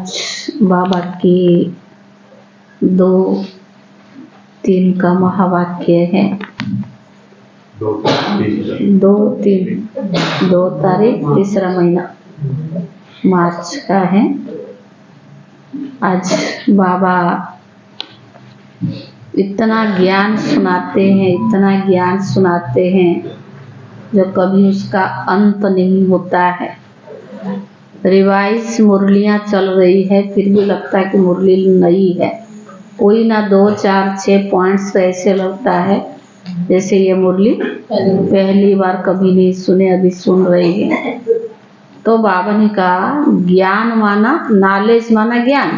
आज बाबा की 2-3 का महावाक्य है। 2 तारीख 3रा महीना मार्च का है। आज बाबा इतना ज्ञान सुनाते हैं जो कभी उसका अंत नहीं होता है। रिवाइज मुरलियाँ चल रही है, फिर भी लगता है कि मुरली नई है। कोई ना 2, 4, 6 पॉइंट्स ऐसे लगता है जैसे ये मुरली पहली बार कभी नहीं सुने, अभी सुन रहे हैं। तो बाबा ने कहा ज्ञान माना, नॉलेज माना ज्ञान।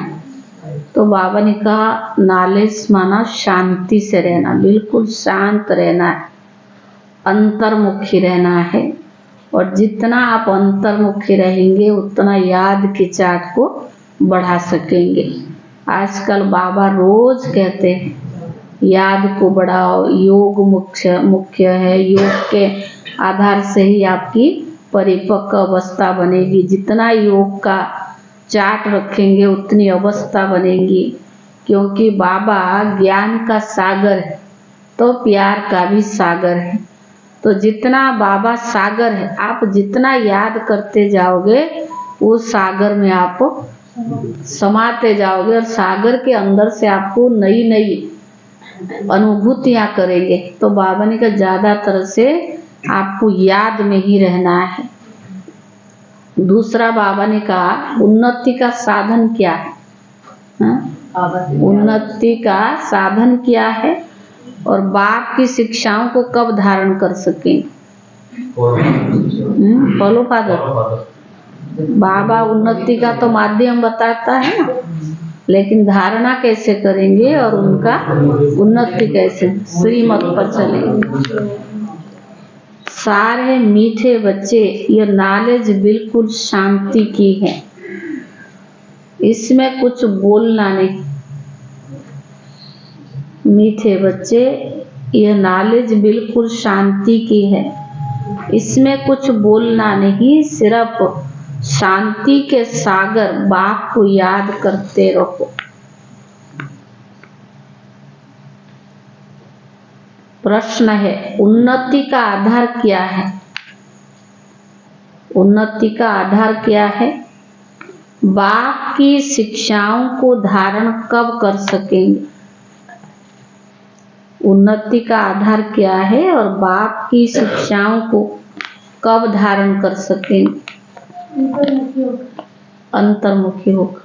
तो बाबा ने कहा नॉलेज माना शांति से रहना, बिल्कुल शांत रहना है, अंतर्मुखी रहना है। और जितना आप अंतर्मुखी रहेंगे उतना याद की चाट को बढ़ा सकेंगे। आजकल बाबा रोज कहते हैं याद को बढ़ाओ, योग मुख्य है, योग के आधार से ही आपकी परिपक्व अवस्था बनेगी। जितना योग का चाट रखेंगे उतनी अवस्था बनेगी, क्योंकि बाबा ज्ञान का सागर है तो प्यार का भी सागर है। तो जितना बाबा सागर है, आप जितना याद करते जाओगे उस सागर में आप समाते जाओगे और सागर के अंदर से आपको नई नई अनुभूतियां करेंगे। तो बाबा ने कहा ज्यादातर से आपको याद में ही रहना है। दूसरा बाबा ने कहा उन्नति का साधन क्या है? उन्नति का साधन क्या है और बाप की शिक्षाओं को कब धारण कर सकें? Follow father. बाबा उन्नति का तो माध्यम बताता है ना, लेकिन धारणा कैसे करेंगे और उनका उन्नति कैसे, श्रीमत पर चलेंगे। सारे मीठे बच्चे, ये नॉलेज बिल्कुल शांति की है, इसमें कुछ बोलना नहीं। मीठे बच्चे, यह नॉलेज बिल्कुल शांति की है, इसमें कुछ बोलना नहीं, सिर्फ शांति के सागर बाप को याद करते रहो। प्रश्न है उन्नति का आधार क्या है? उन्नति का आधार क्या है? बाप की शिक्षाओं को धारण कब कर सकेंगे? उन्नति का आधार क्या है और बाप की शिक्षाओं को कब धारण कर सकेंगे? अंतर्मुखी होकर।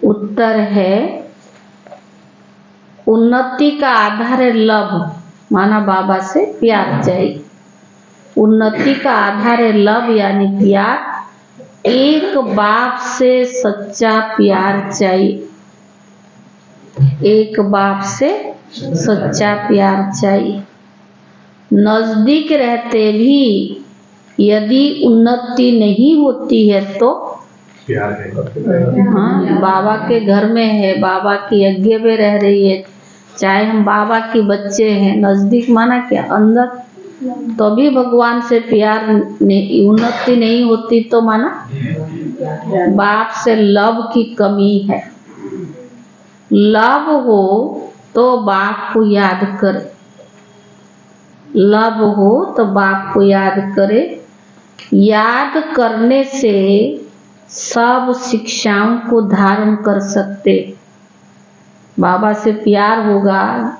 उत्तर है उन्नति का आधार है लव, माना बाबा से प्यार चाहिए। उन्नति का आधार है लव यानी प्यार। एक बाप से सच्चा प्यार चाहिए, एक बाप से सच्चा प्यार चाहिए। नजदीक रहते भी यदि उन्नति नहीं होती है तो प्यार है। हाँ, बाबा के घर में है, बाबा की यज्ञ में रह रही है, चाहे हम बाबा के बच्चे हैं, नजदीक माना क्या अंदर, तो भी भगवान से प्यार उन्नति नहीं होती तो माना बाप से लव की कमी है। लव हो तो बाप को याद करे, लव हो तो बाप को याद करे। याद करने से सब शिक्षाओं को धारण कर सकते। बाबा से प्यार होगा,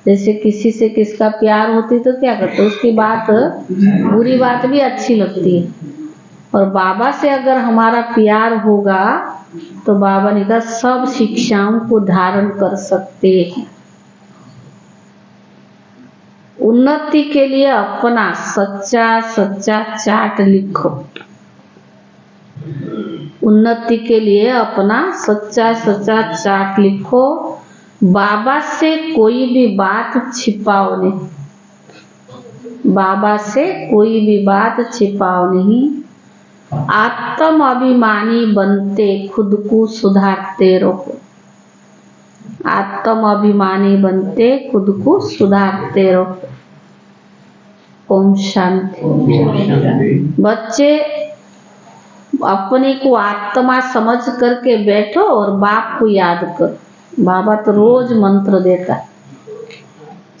जैसे किसी से किसका प्यार होती तो क्या करते, उसकी बात बुरी बात भी अच्छी लगती है। और बाबा से अगर हमारा प्यार होगा तो बाबा ने कहा सब शिक्षाओं को धारण कर सकते हैं। उन्नति के लिए अपना सच्चा सच्चा चार्ट लिखो। उन्नति के लिए अपना सच्चा सच्चा चार्ट लिखो। बाबा से कोई भी बात छिपाओ नहीं, बाबा से कोई भी बात छिपाओ नहीं। आत्म अभिमानी बनते खुद को सुधारते रहो। आत्म अभिमानी बनते खुद को सुधारते रहो। ओम शांति। बच्चे अपने को आत्मा समझ करके बैठो और बाप को याद करो। बाबा तो रोज मंत्र देता है,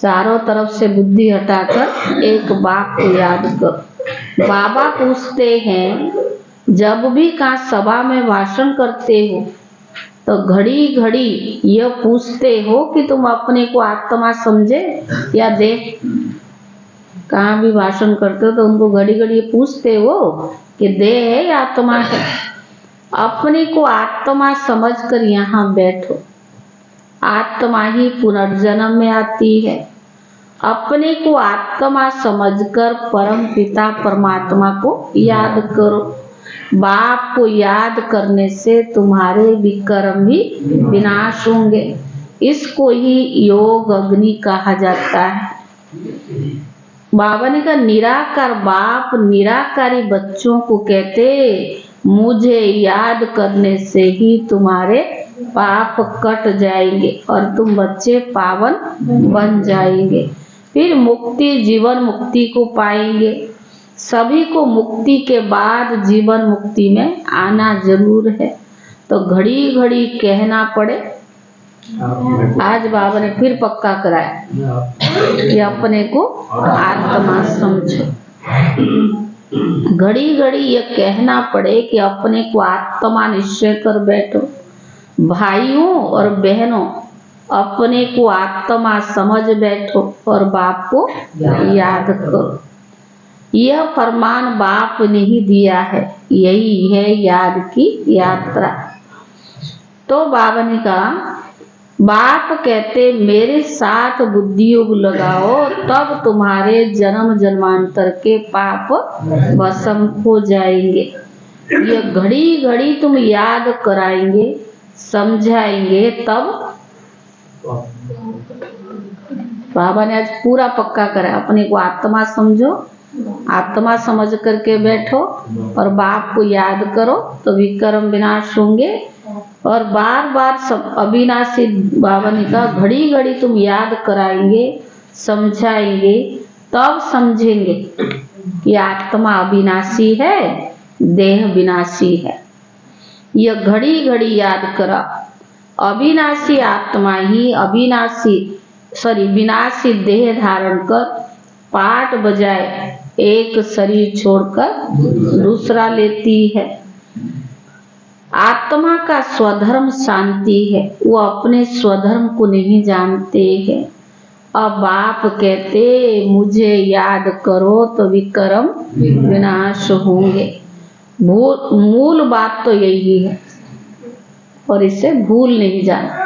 चारों तरफ से बुद्धि हटाकर एक बाप को याद करो। बाबा पूछते हैं, जब भी कहाँ सभा में भाषण करते हो तो घड़ी घड़ी यह पूछते हो कि तुम अपने को आत्मा समझे या देह। कहाँ भी भाषण करते हो तो उनको घड़ी घड़ी पूछते हो कि देह है या आत्मा है। अपने को आत्मा समझकर यहाँ बैठो। आत्मा ही पुनर्जन्म में आती है। अपने को आत्मा समझकर परम पिता परमात्मा को याद करो। बाप को याद करने से तुम्हारे विकर्म भी विनाश होंगे। इसको ही योग अग्नि कहा जाता है। बाबा ने कहा, निराकार बाप निराकारी बच्चों को कहते, मुझे याद करने से ही तुम्हारे पाप कट जाएंगे और तुम बच्चे पावन बन जाएंगे। फिर मुक्ति जीवन मुक्ति को पाएंगे। सभी को मुक्ति के बाद जीवन मुक्ति में आना जरूर है। तो घड़ी घड़ी कहना पड़े। आज बाबा ने फिर पक्का कराया कि अपने को आत्मा समझो। घड़ी घड़ी ये कहना पड़े कि अपने को आत्मा निश्चय कर बैठो। भाइयों और बहनों, अपने को आत्मा समझ बैठो और बाप को याद करो। यह फरमान बाप ने ही दिया है। यही है याद की यात्रा। तो बाबा ने कहा, बाप कहते, मेरे साथ बुद्धि योग लगाओ, तब तुम्हारे जन्म जन्मांतर के पाप भस्म हो जाएंगे। ये घड़ी घड़ी तुम याद कराएंगे, समझाएंगे, तब बाबा ने आज पूरा पक्का करा। अपने को आत्मा समझो, आत्मा समझ करके बैठो और बाप को याद करो तो विकर्म विनाश होंगे। और बार बार सब अविनाशी बाबा ने कहा, घड़ी घड़ी तुम याद कराएंगे, समझाएंगे, तब समझेंगे कि आत्मा अविनाशी है, देह विनाशी है। यह घड़ी घड़ी याद करा। अविनाशी आत्मा ही विनाशी देह धारण कर पाठ बजाए एक शरीर छोड़कर दूसरा लेती है। आत्मा का स्वधर्म शांति है। वो अपने स्वधर्म को नहीं जानते हैं। अब बाप कहते, मुझे याद करो तो विकर्म विनाश होंगे। मूल बात तो यही है और इससे भूल नहीं जाना।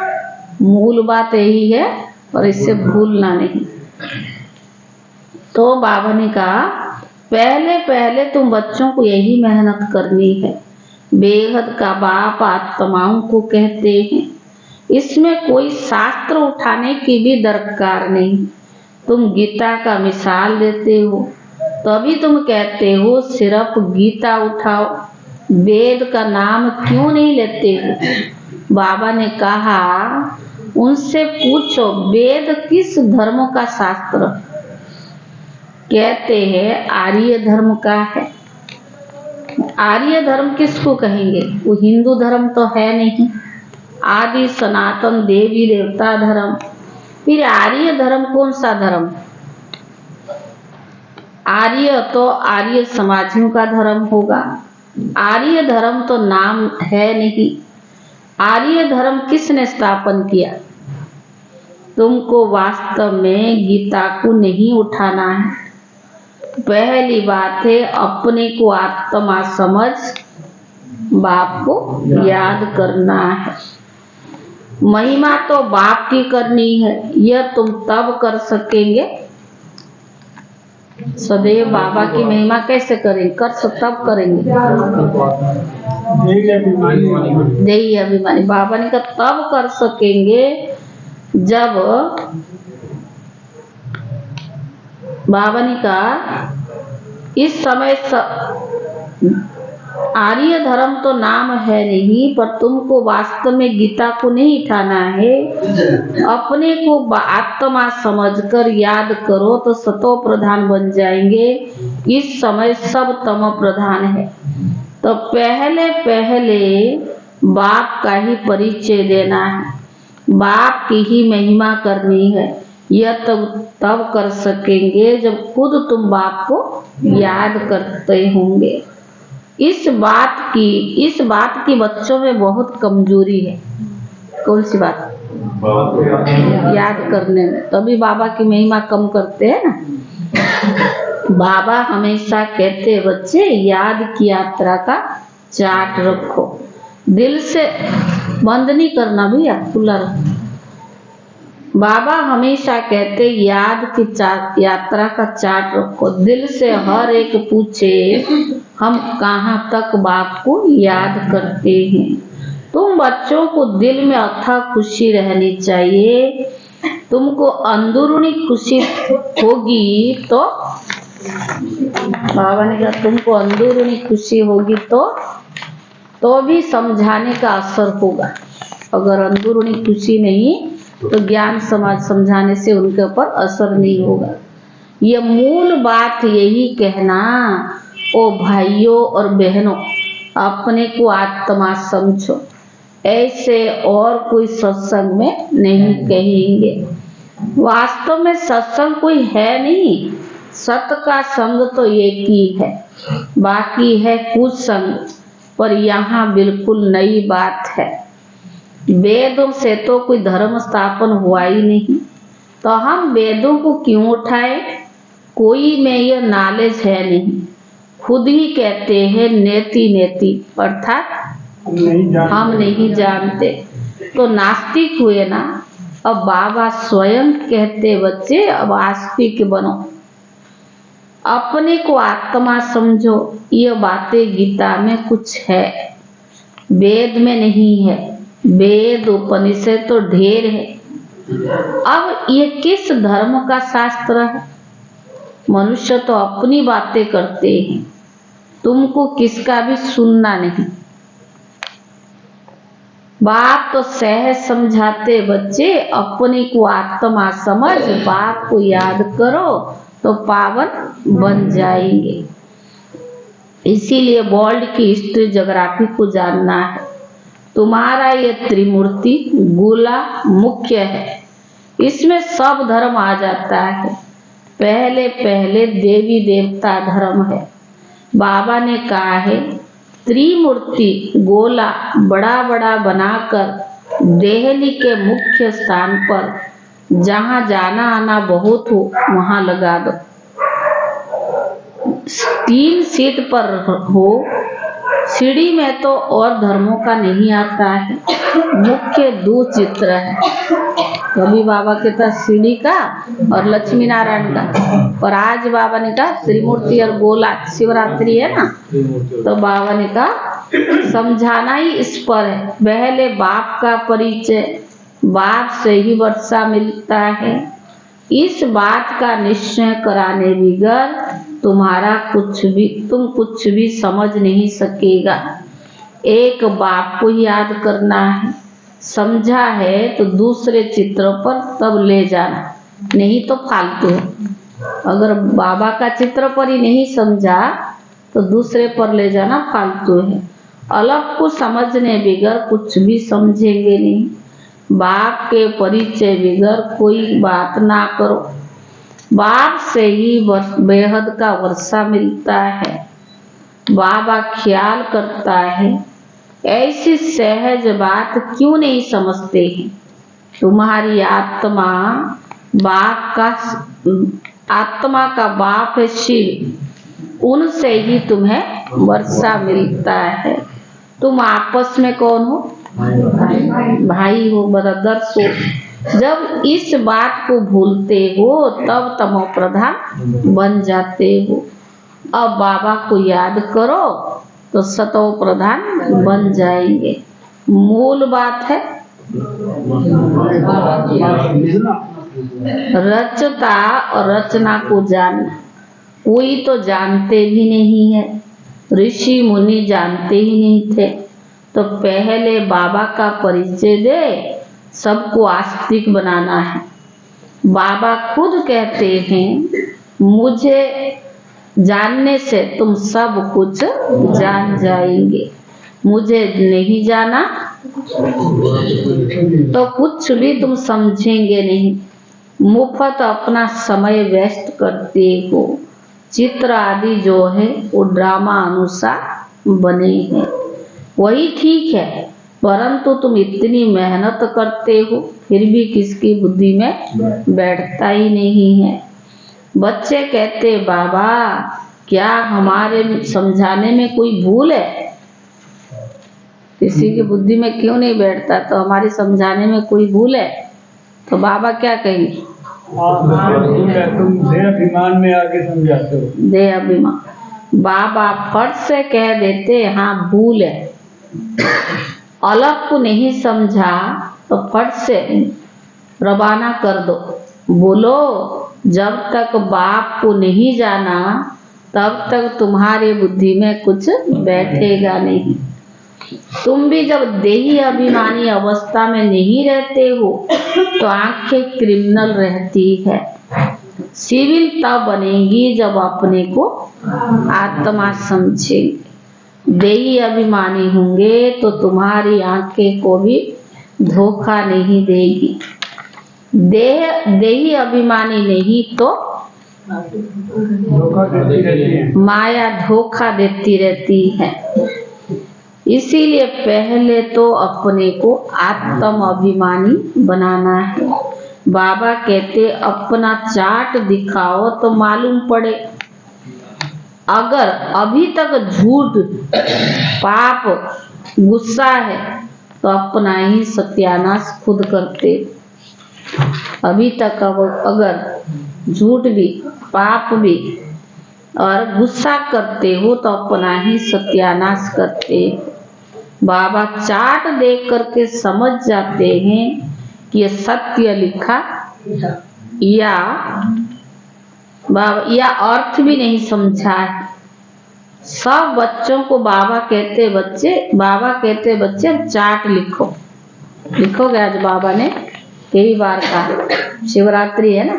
मूल बात यही है और इससे भूलना नहीं। तो बाबा ने कहा, पहले पहले तुम बच्चों को यही मेहनत करनी है। बेहद का बाप आत्माओं को कहते हैं। इसमें कोई शास्त्र उठाने की भी दरकार नहीं। तुम गीता का मिसाल देते हो, तभी तुम कहते हो सिर्फ गीता उठाओ, वेद का नाम क्यों नहीं लेते हो। बाबा ने कहा, उनसे पूछो वेद किस धर्म का शास्त्र। कहते हैं आर्य धर्म का है। आर्य धर्म किसको कहेंगे? वो हिंदू धर्म तो है नहीं, आदि सनातन देवी देवता धर्म। फिर आर्य धर्म कौन सा धर्म? आर्य तो आर्य समाजियों का धर्म होगा। आर्य धर्म तो नाम है नहीं। आर्य धर्म किसने स्थापन किया? तुमको वास्तव में गीता को नहीं उठाना है। पहली बात है, अपने को आत्मा समझ बाप को याद करना है। महिमा तो बाप की करनी है। यह तुम तब कर सकेंगे। सदैव बाबा की महिमा कैसे करेंगे? तब करेंगे। देही अभिमानी बाबा ने कहा तब कर सकेंगे जब बाबा ने कहा इस समय आर्य धर्म तो नाम है नहीं, पर तुमको वास्तव में गीता को नहीं ठाना है। अपने को आत्मा समझकर याद करो तो सतो प्रधान बन जाएंगे। इस समय सब तमो प्रधान है। तो पहले पहले बाप का ही परिचय देना है, बाप की ही महिमा करनी है। यह तब कर सकेंगे जब खुद तुम बाप को याद करते होंगे। इस बात की बच्चों में बहुत कमजोरी है। कौन सी बात? याद करने में। तभी बाबा की महिमा कम करते हैं ना। बाबा हमेशा कहते हैं, बच्चे याद की यात्रा का चार्ट रखो, दिल से बंद नहीं करना भैया, खुला रखो। बाबा हमेशा कहते याद की यात्रा का चार्ट रखो, दिल से हर एक पूछे हम कहाँ तक बाप को याद करते हैं। तुम बच्चों को दिल में अथाह खुशी रहनी चाहिए। तुमको अंदरूनी खुशी होगी तो बाबा ने कहा तुमको अंदरूनी खुशी होगी तो भी समझाने का असर होगा। अगर अंदरूनी खुशी नहीं तो ज्ञान समाज समझाने से उनके ऊपर असर नहीं होगा। ये मूल बात यही कहना, ओ भाइयों और बहनों, अपने को आत्मा समझो, ऐसे और कोई सत्संग में नहीं कहेंगे। वास्तव में सत्संग कोई है नहीं, सत का संग तो एक ही है, बाकी है कुछ संग। पर यहाँ बिल्कुल नई बात है। वेदों से तो कोई धर्म स्थापन हुआ ही नहीं, तो हम वेदों को क्यों उठाए? कोई में यह नॉलेज है नहीं। खुद ही कहते हैं नेति नेति, अर्थात हम नहीं जानते, तो नास्तिक हुए ना। अब बाबा स्वयं कहते बच्चे अब आस्तिक बनो, अपने को आत्मा समझो। ये बातें गीता में कुछ है, वेद में नहीं है। वेद उपनिषद तो ढेर है। अब ये किस धर्म का शास्त्र है? मनुष्य तो अपनी बातें करते हैं, तुमको किसका भी सुनना नहीं। बाप तो सहज समझाते बच्चे, अपने को आत्मा समझ, बाप को याद करो तो पावन बन जाएंगे। इसीलिए वर्ल्ड की हिस्ट्री ज्योग्राफी को जानना है। तुम्हारा ये त्रिमूर्ति गोला मुख्य है, इसमें सब धर्म आ जाता है। पहले पहले देवी देवता धर्म है। बाबा ने कहा है त्रिमूर्ति गोला बड़ा बड़ा बनाकर दिल्ली के मुख्य स्थान पर जहाँ जाना आना बहुत हो वहाँ लगा दो। 3 सीट पर हो। सीढ़ी में तो और धर्मों का नहीं आता है, मुख्य 2 चित्र है। कभी बाबा के पास सीढ़ी का और लक्ष्मी नारायण का, और आज बाबा ने कहा त्रिमूर्ति और गोला। शिवरात्रि है ना, तो बाबा ने कहा समझाना ही इस पर है। पहले बाप का परिचय, बाप से ही वर्षा मिलता है। इस बात का निश्चय कराने बगैर तुम कुछ भी समझ नहीं सकेगा। एक बाप को याद करना है, समझा है तो दूसरे चित्रों पर तब ले जाना, नहीं तो फालतू है। अगर बाबा का चित्र पर ही नहीं समझा तो दूसरे पर ले जाना फालतू है। अलग को समझने बगैर कुछ भी समझेंगे नहीं। बाप के परिचय बगैर कोई बात ना करो। बाप से ही बेहद का वर्षा मिलता है। बाबा ख्याल करता है। ऐसी सहज बात क्यों नहीं समझते हैं? तुम्हारी आत्मा का बाप है शिव, उनसे ही तुम्हें वर्षा मिलता है। तुम आपस में कौन हो? भाई हो, ब्रदर्स हो। जब इस बात को भूलते हो तब तमो प्रधान बन जाते हो। अब बाबा को याद करो तो सतो प्रधान बन जाएंगे। मूल बात है रचता और रचना को जानना। कोई तो जानते भी नहीं है। ऋषि मुनि जानते ही नहीं थे, तो पहले बाबा का परिचय दे, सबको आस्तिक बनाना है। बाबा खुद कहते हैं, मुझे जानने से तुम सब कुछ जान जाएंगे, मुझे नहीं जाना तो कुछ भी तुम समझेंगे नहीं। मुफ्त अपना समय वेस्ट करते हो। चित्र आदि जो है वो ड्रामा अनुसार बने हैं, वही ठीक है, परंतु तुम इतनी मेहनत करते हो फिर भी किसकी बुद्धि में बैठता ही नहीं है। बच्चे कहते, बाबा क्या हमारे समझाने में कोई भूल है? किसी की बुद्धि में क्यों नहीं बैठता? तो हमारी समझाने में कोई भूल है? तो बाबा क्या कहेंगे? तुम देह अभिमान में आके समझाते हो। देह अभिमान। बाबा फट से कह देते, हाँ भूल है। अलग को नहीं समझा तो फट से रवाना कर दो। बोलो, जब तक बाप को नहीं जाना तब तक तुम्हारी बुद्धि में कुछ बैठेगा नहीं। तुम भी जब देही अभिमानी अवस्था में नहीं रहते हो तो आंखें क्रिमिनल रहती है। सिविल तब बनेगी जब अपने को आत्मा समझेंगे। देही अभिमानी होंगे तो तुम्हारी आंखें को भी धोखा नहीं देगी। देही अभिमानी नहीं तो धोखा देती रहती है, माया धोखा देती रहती है। इसीलिए पहले तो अपने को आत्म अभिमानी बनाना है। बाबा कहते, अपना चार्ट दिखाओ तो मालूम पड़े। अगर अभी तक झूठ, पाप, गुस्सा है तो अपना ही सत्यानाश खुद करते। अभी तक अगर झूठ भी, पाप भी और गुस्सा करते हो तो अपना ही सत्यानाश करते। बाबा चार्ट देख करके समझ जाते हैं कि ये सत्य लिखा या अर्थ भी नहीं समझा है। सब बच्चों को बाबा कहते, बच्चे अब चार्ट लिखो। लिखोगे? आज बाबा ने कई बार कहा, शिवरात्रि है ना,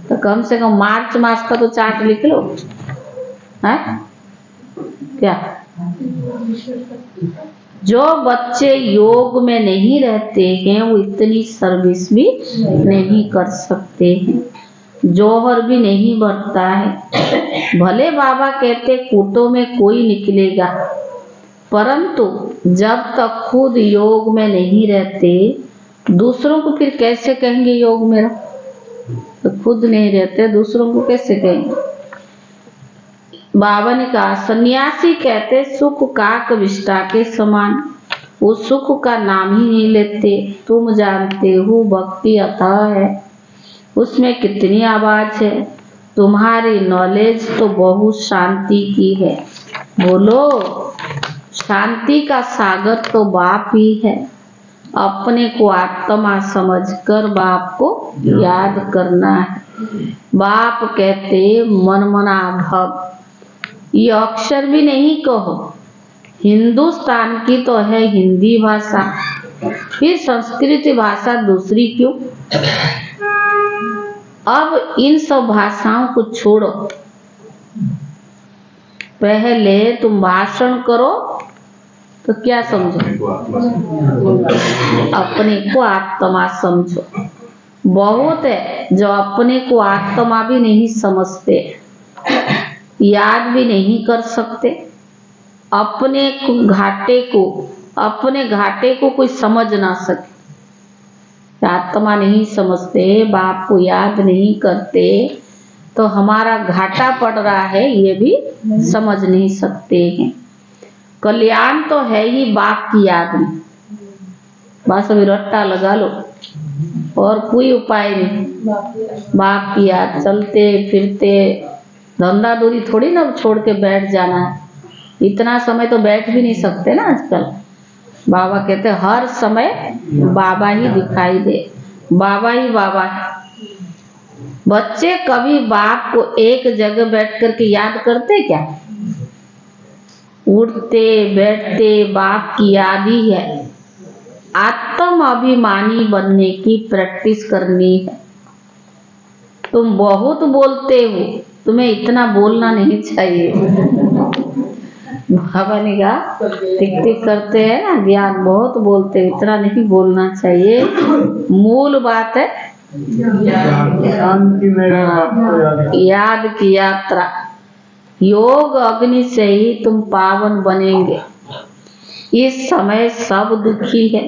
तो कम से कम मार्च मास का तो चार्ट लिख लो। है क्या? जो बच्चे योग में नहीं रहते हैं वो इतनी सर्विस भी नहीं कर सकते हैं, जौहर भी नहीं बढ़ता है। भले बाबा कहते कूटों में कोई निकलेगा, परंतु जब तक खुद योग में नहीं रहते दूसरों को फिर कैसे कहेंगे योग में रहो? तो खुद नहीं रहते दूसरों को कैसे कहेंगे? बाबा ने कहा, सन्यासी कहते सुख काक विष्टा के समान, वो सुख का नाम ही नहीं लेते। तुम जानते हो भक्ति अथाह है, उसमें कितनी आवाज है। तुम्हारी नॉलेज तो बहुत शांति की है। बोलो, शांति का सागर तो बाप ही है। अपने को आत्मा समझकर बाप को याद करना है। बाप कहते मनमना भव, ये अक्षर भी नहीं कहो। हिंदुस्तान की तो है हिंदी भाषा, फिर संस्कृत भाषा दूसरी क्यों? अब इन सब भाषाओं को छोड़ो, पहले तुम भाषण करो तो क्या समझो? अपने को आत्मा समझो। बहुत है जो अपने को आत्मा भी नहीं समझते, याद भी नहीं कर सकते। अपने घाटे को कोई समझ ना सके। आत्मा नहीं समझते, बाप को याद नहीं करते, तो हमारा घाटा पड़ रहा है ये भी समझ नहीं सकते हैं। कल्याण तो है ही बाप की याद में, बस अभी रट्टा लगा लो और कोई उपाय नहीं। बाप की याद, चलते फिरते धंधा दूरी थोड़ी ना छोड़ के बैठ जाना है। इतना समय तो बैठ भी नहीं सकते ना आजकल। बाबा कहते हर समय बाबा ही दिखाई दे, बाबा ही बाबा है। बच्चे कभी बाप को एक जगह बैठ करके याद करते क्या? उठते बैठते बाप की याद ही है। आत्म अभिमानी बनने की प्रैक्टिस करनी है। तुम बहुत बोलते हो, तुम्हें इतना बोलना नहीं चाहिए। बाबा ने कहा टिक टिक करते हैं ना, ज्ञान बहुत बोलते हैं, इतना नहीं बोलना चाहिए। मूल बात है शांति में याद की यात्रा। योग अग्नि से ही तुम पावन बनेंगे। इस समय सब दुखी है।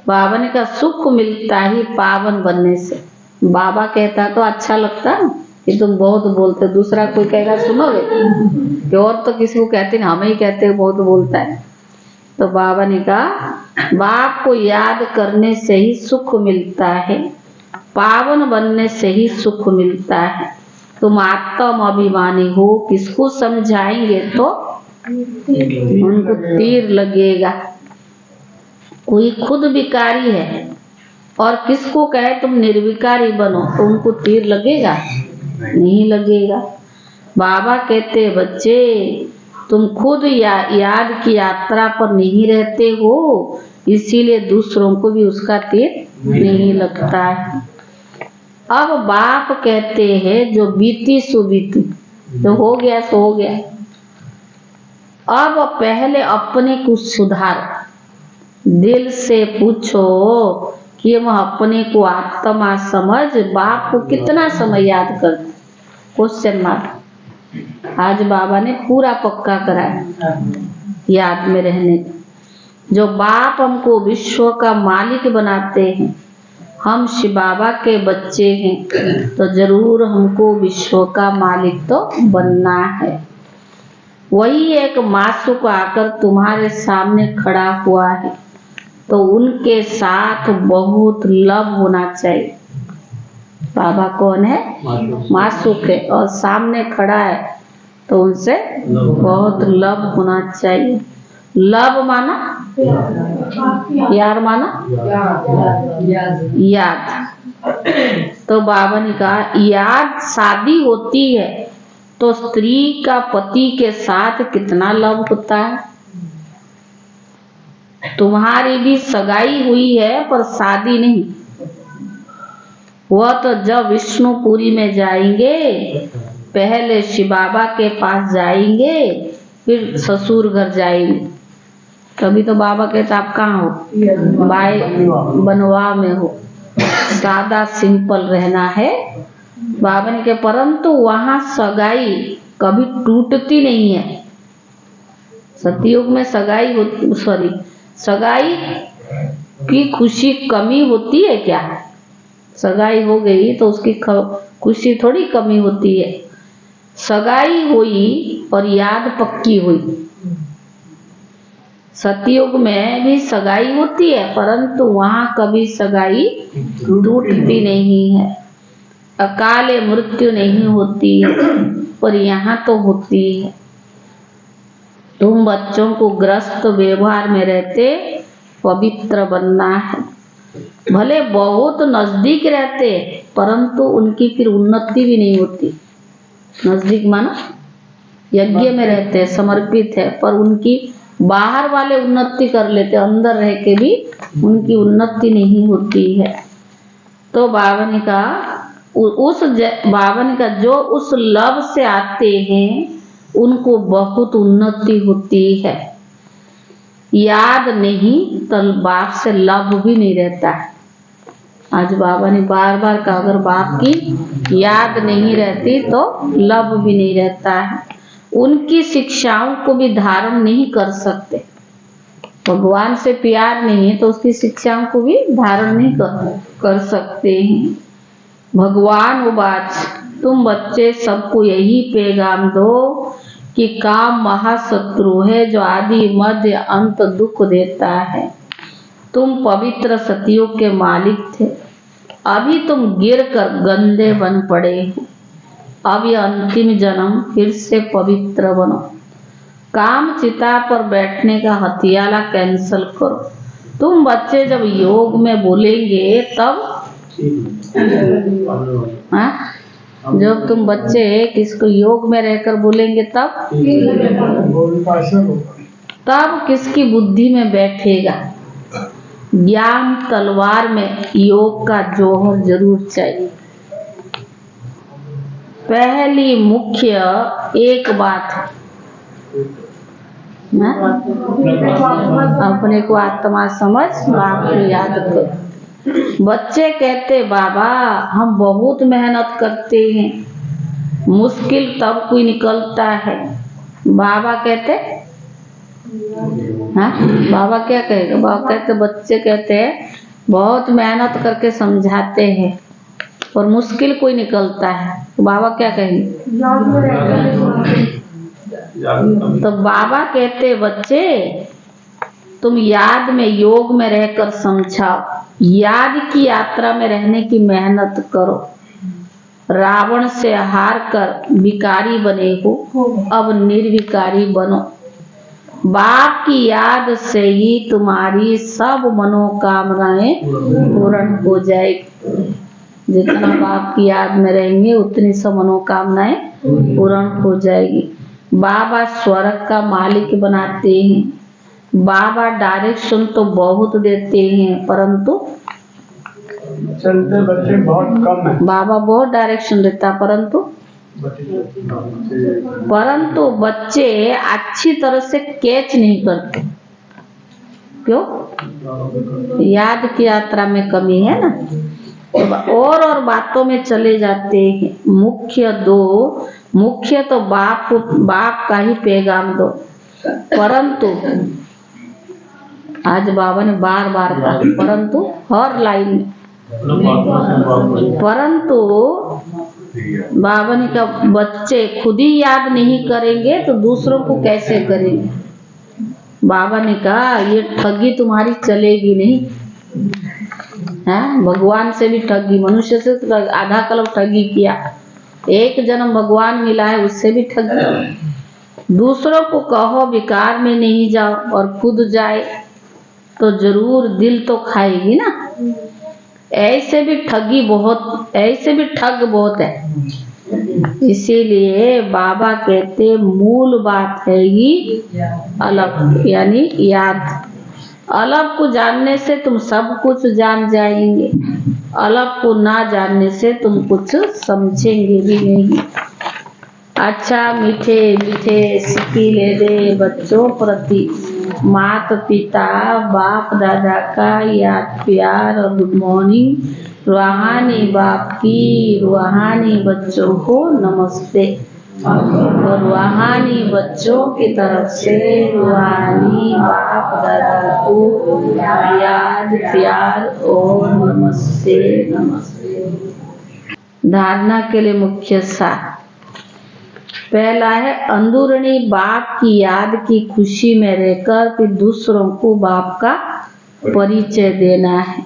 बाबा ने कहा सुख मिलता ही पावन बनने से। बाबा कहता तो अच्छा लगता ना कि तुम बहुत बोलते, दूसरा कोई कहेगा सुनोगे कि और तो किसी को कहते नहीं, हमें ही कहते हो बहुत बोलता है। तो बाबा ने कहा बाप को याद करने से ही सुख मिलता है, पावन बनने से ही सुख मिलता है। तुम आत्म अभिमानी हो, किसको समझाएंगे तो उनको तीर लगेगा। कोई खुद विकारी है और किसको कहे तुम निर्विकारी बनो तो उनको तीर लगेगा? नहीं लगेगा। बाबा कहते बच्चे तुम खुद याद की यात्रा पर नहीं रहते हो, इसीलिए दूसरों को भी उसका तीर नहीं लगता है। अब बाप कहते हैं जो बीती सो बीती, जो हो गया सो हो गया। अब पहले अपने को सुधार, दिल से पूछो कि हम अपने को आत्मा समझ बाप को कितना समय याद करते। Question mark. आज बाबा ने पूरा पक्का कराया याद में रहने। जो बाप हमको विश्व का मालिक बनाते हैं, हम शिव बाबा के बच्चे हैं, तो जरूर हमको विश्व का मालिक तो बनना है। वही एक मासूक आकर तुम्हारे सामने खड़ा हुआ है, तो उनके साथ बहुत लव होना चाहिए। बाबा कौन है? मासूक है और सामने खड़ा है, तो उनसे बहुत लव होना चाहिए। लव माना यार, माना याद। तो बाबा ने कहा याद शादी होती है तो स्त्री का पति के साथ कितना लव होता है। तुम्हारी भी सगाई हुई है पर शादी नहीं। वह तो जब विष्णुपुरी में जाएंगे, पहले शिव बाबा के पास जाएंगे, फिर ससुर घर जाएंगे। कभी तो बाबा कहता आप कहाँ हो? बाई बनवा में हो, सादा सिंपल रहना है। बाबा ने कहा परंतु वहां सगाई कभी टूटती नहीं है। सतयुग में सगाई की खुशी कमी होती है क्या? सगाई हो गई तो उसकी खुशी थोड़ी कमी होती है। सगाई हुई और याद पक्की हुई। सतयुग में भी सगाई होती है, परंतु वहां कभी सगाई टूटती नहीं है। अकाले मृत्यु नहीं होती है, पर यहाँ तो होती है। तुम बच्चों को ग्रस्त व्यवहार में रहते पवित्र बनना है। भले बहुत नजदीक रहते, परंतु उनकी फिर उन्नति भी नहीं होती। नजदीक माना यज्ञ में रहते, समर्पित है, पर उनकी बाहर वाले उन्नति कर लेते, अंदर रह के भी उनकी उन्नति नहीं होती है। तो बाबा ने कहा जो उस लव से आते हैं उनको बहुत उन्नति होती है। याद नहीं तो बाप से लव भी नहीं रहता है। आज बाबा ने बार बार कहा अगर बाप की याद नहीं रहती तो लव भी नहीं रहता है। उनकी शिक्षाओं को भी धारण नहीं कर सकते। भगवान से प्यार नहीं है तो उसकी शिक्षाओं को भी धारण नहीं कर सकते हैं। भगवान उवाच तुम बच्चे सबको यही पैगाम दो कि काम महाशत्रु है जो आदि मध्य अंत दुख देता है। तुम पवित्र सतियुग के मालिक थे, अभी तुम गिर कर गंदे बन पड़े हो। अब यह अंतिम जन्म फिर से पवित्र बनो। काम चिता पर बैठने का हथियाला कैंसल करो। तुम बच्चे जब योग में बोलेंगे तब जब तुम बच्चे किसको योग में रहकर बोलेंगे तब किसकी बुद्धि में बैठेगा। ज्ञान तलवार में योग का जोहर जरूर चाहिए। पहली मुख्य एक बात है ना, अपने को आत्मा समझ बाप को याद करो। बच्चे कहते बाबा हम बहुत मेहनत करते हैं, मुश्किल तब कोई निकलता है। बाबा कहते हाँ, बाबा क्या कहेगा? बाबा कहते, बच्चे कहते हैं बहुत मेहनत करके समझाते हैं और मुश्किल कोई निकलता है, तो बाबा क्या कहेंगे? तो बाबा कहते बच्चे तुम याद में योग में रहकर समझाओ, याद की यात्रा में रहने की मेहनत करो। रावण से हार कर विकारी बने हो, अब निर्विकारी बनो। बाप की याद से ही तुम्हारी सब मनोकामनाएं पूर्ण हो जाएगी। जितना बाप की याद में रहेंगे उतनी सब मनोकामनाएं पूर्ण हो जाएगी। बाबा स्वर्ग का मालिक बनाते हैं। बाबा डायरेक्शन तो बहुत देते हैं, परंतु चलते बच्चे बहुत कम है। बाबा बहुत डायरेक्शन देता, परंतु बच्चे अच्छी तरह से कैच नहीं करते। क्यों? याद की यात्रा में कमी है ना, और बातों में चले जाते हैं। मुख्य तो बाप का ही पैगाम दो। परंतु आज बाबा ने बार बार कहा, परंतु हर लाइन में परंतु बाबा ने कहा बच्चे खुद ही याद नहीं करेंगे तो दूसरों को कैसे करेंगे। बाबा ने कहा ये ठगी तुम्हारी चलेगी नहीं है। भगवान से भी ठगी, मनुष्य से तो आधा कल्प ठगी किया, एक जन्म भगवान मिला है उससे भी ठगी। दूसरों को कहो विकार में नहीं जाओ और खुद जाए तो जरूर दिल तो खाएगी ना। ऐसे भी ठग बहुत है। इसीलिए बाबा कहते मूल बात है ये अलग, यानी याद। अलग को जानने से तुम सब कुछ जान जाएंगे, अलग को ना जानने से तुम कुछ समझेंगे भी नहीं। अच्छा मीठे मीठे सिक्के दे बच्चों प्रति माता पिता बाप दादा का याद प्यार और गुड मॉर्निंग। रूहानी बाप की रूहानी बच्चों को नमस्ते, और रूहानी बच्चों की तरफ से रूहानी बाप दादा को याद प्यार और नमस्ते नमस्ते। धारणा के लिए मुख्य सार पहला है अंदरूनी बाप की याद की खुशी में रहकर फिर दूसरों को बाप का परिचय देना है।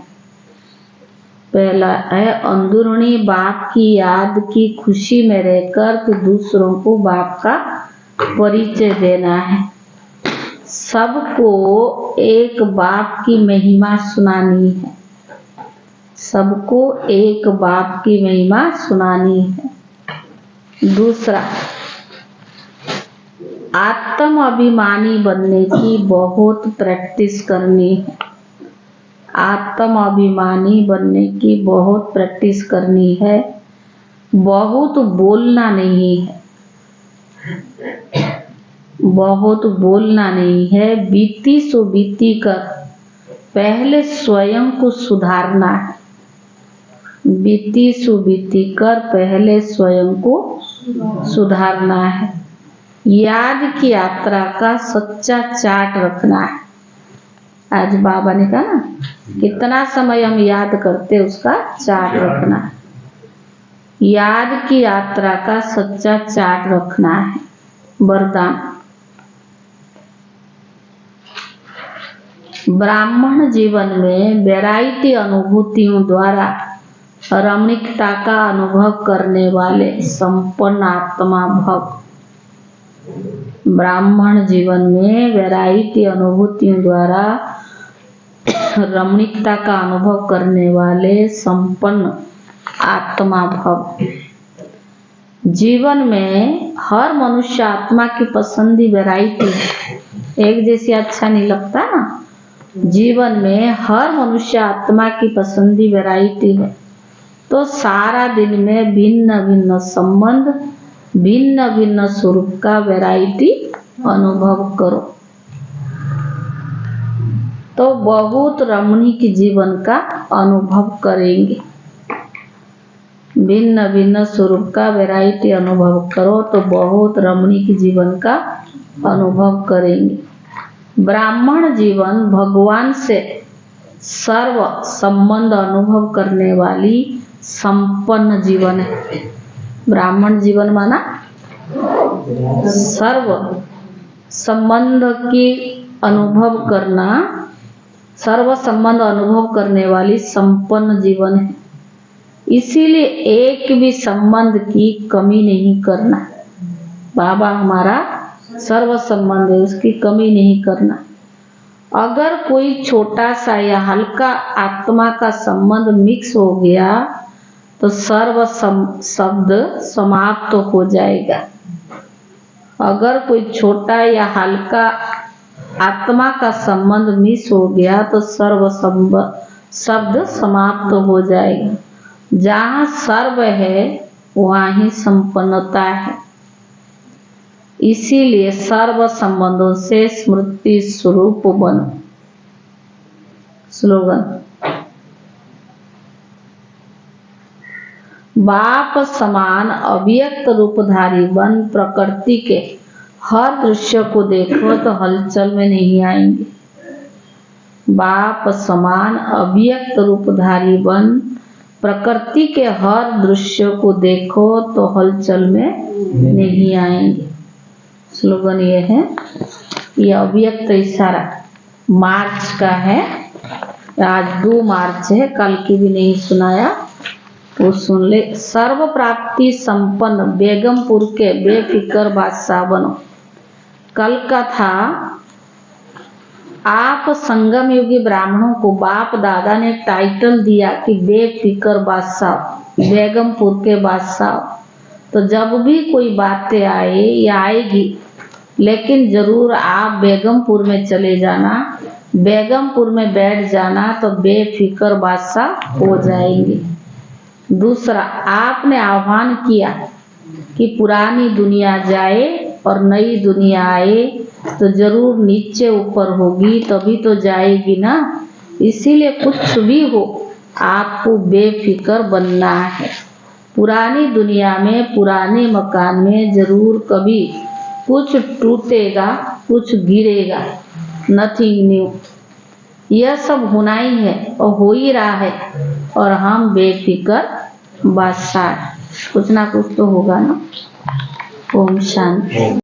पहला है अंदरूनी बाप की याद की खुशी में रहकर फिर दूसरों को बाप का परिचय देना है। सबको एक बाप की महिमा सुनानी है, सबको एक बाप की महिमा सुनानी है। दूसरा आत्म अभिमानी बनने की बहुत प्रैक्टिस करनी है। आत्म अभिमानी बनने की बहुत प्रैक्टिस करनी है। बहुत बोलना नहीं है, बहुत बोलना नहीं है। बीती सो बीती कर पहले स्वयं को सुधारना है। बीती सो बीती कर पहले स्वयं को सुधारना है। याद की यात्रा का सच्चा चार्ट रखना है। आज बाबा ने कहा ना कितना समय हम याद करते उसका चार्ट रखना है। याद की यात्रा का सच्चा चार्ट रखना है। वरदान ब्राह्मण जीवन में वैरायटी अनुभूतियों द्वारा रमणीकता का अनुभव करने वाले संपन्न आत्मा भव। ब्राह्मण जीवन में वैरायटी अनुभूतियों द्वारा रमणीकता का अनुभव करने वाले संपन्न आत्मा भव। जीवन में हर मनुष्य आत्मा की पसंदी वैरायटी है, एक जैसी अच्छा नहीं लगता ना। जीवन में हर मनुष्य आत्मा की पसंदी वैरायटी है, तो सारा दिन में भिन्न भिन्न संबंध, भिन्न भिन्न स्वरूप का वैरायटी अनुभव करो, तो बहुत रमणीक जीवन का अनुभव करेंगे। भिन्न भिन्न स्वरूप का वैरायटी अनुभव करो तो बहुत रमणीक जीवन का अनुभव करेंगे। ब्राह्मण जीवन भगवान से सर्व संबंध अनुभव करने वाली संपन्न जीवन है। ब्राह्मण जीवन माना सर्व संबंध की अनुभव करना, सर्व संबंध अनुभव करने वाली संपन्न जीवन है। इसीलिए एक भी संबंध की कमी नहीं करना। बाबा हमारा सर्व संबंध है, उसकी कमी नहीं करना। अगर कोई छोटा सा या हल्का आत्मा का संबंध मिक्स हो गया तो सर्व शब्द समाप्त हो जाएगा। अगर कोई छोटा या हल्का आत्मा का संबंध मिक्स हो गया तो सर्व शब्द समाप्त हो जाएगा। जहाँ सर्व है वहाँ ही संपन्नता है। इसीलिए सर्व संबंधों से स्मृति स्वरूप बनो। स्लोगन, बाप समान अव्यक्त रूपधारी बन प्रकृति के हर दृश्य को देखो तो हलचल में नहीं आएंगे। बाप समान अव्यक्त रूपधारी बन प्रकृति के हर दृश्य को देखो तो हलचल में नहीं आएंगे। स्लोगन ये है, ये अव्यक्त इशारा मार्च का है। आज 2 मार्च है, कल की भी नहीं सुनाया, वो सुन ले। सर्व प्राप्ति संपन्न बेगमपुर के बेफिक्र बादशाह बनो। कल का था, आप संगम युगी ब्राह्मणों को बाप दादा ने टाइटल दिया कि बेफिक्र बादशाह, बेगमपुर के बादशाह। तो जब भी कोई बातें आए या आएगी, लेकिन जरूर आप बेगमपुर में चले जाना, बेगमपुर में बैठ जाना तो बेफिक्र बादशाह हो जाएंगे। दूसरा, आपने आह्वान किया कि पुरानी दुनिया जाए और नई दुनिया आए, तो जरूर नीचे ऊपर होगी तभी तो जाएगी ना। इसीलिए कुछ भी हो आपको बेफिक्र बनना है। पुरानी दुनिया में, पुराने मकान में जरूर कभी कुछ टूटेगा, कुछ गिरेगा, नथिंग न्यू। यह सब होना ही है और हो ही रहा है, और हम बेफिक्र बादशाह, कुछ ना कुछ तो होगा ना। ओम शांति।